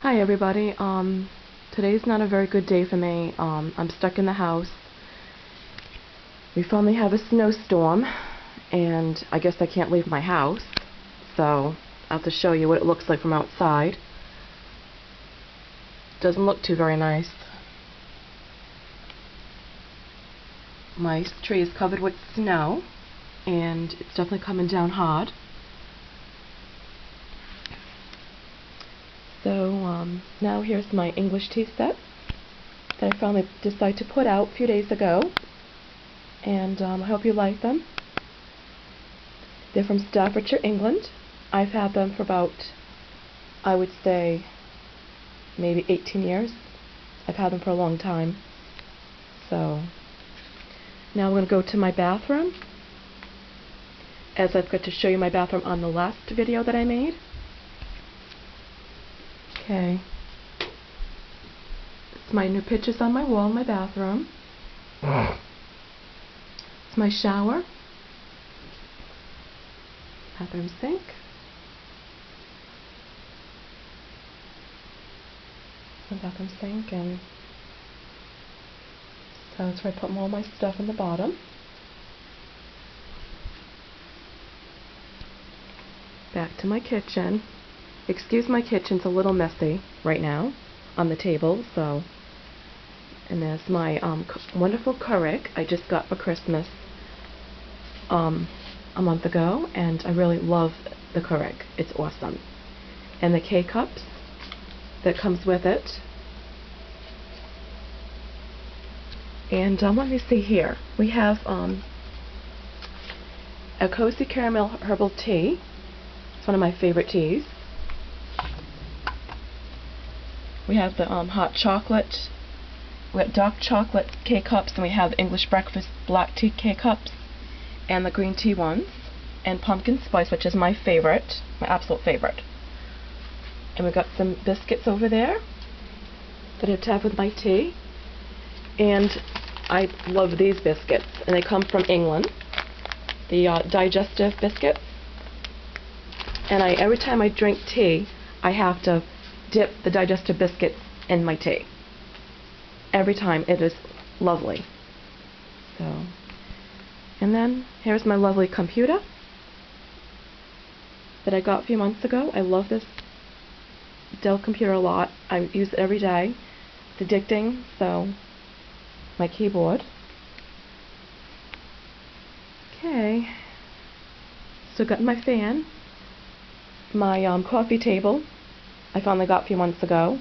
Hi everybody. Today's not a very good day for me. I'm stuck in the house. We finally have a snowstorm, and I guess I can't leave my house, so I'll have to show you what it looks like from outside. Doesn't look too very nice. My tree is covered with snow, and it's definitely coming down hard. So now here's my English tea set that I finally decided to put out a few days ago, and I hope you like them. They're from Staffordshire, England. I've had them for about, I would say, maybe 18 years. I've had them for a long time. So now I'm going to go to my bathroom, as I've got to show you my bathroom on the last video that I made. Okay. It's my new pictures on my wall in my bathroom. It's my shower. Bathroom sink. My bathroom sink, and so that's where I put all my stuff in the bottom. Back to my kitchen. Excuse my kitchen's a little messy right now on the table, so. And there's my wonderful Keurig I just got for Christmas a month ago, and I really love the Keurig. It's awesome. And the K-cups that comes with it. And let me see here. We have a Cozy Caramel Herbal Tea. It's one of my favorite teas. We have the hot chocolate. We have dark chocolate K-cups, and we have the English breakfast black tea K-cups, and the green tea ones, and pumpkin spice, which is my favorite, my absolute favorite. And we've got some biscuits over there that I have to have with my tea. And I love these biscuits, and they come from England, the digestive biscuits. And every time I drink tea, I have to dip the digestive biscuits in my tea. Every time. It is lovely. So, and then here's my lovely computer that I got a few months ago. I love this Dell computer a lot. I use it every day. It's addicting. So, my keyboard. Okay. So got my fan, my coffee table I finally got a few months ago,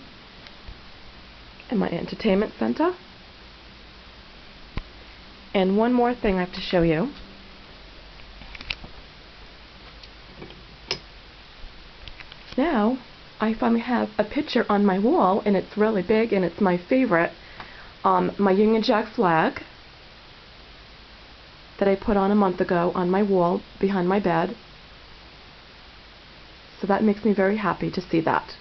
and my entertainment center. And one more thing I have to show you. Now I finally have a picture on my wall, and it's really big, and it's my favorite, my Union Jack flag that I put on a month ago on my wall behind my bed. So that makes me very happy to see that.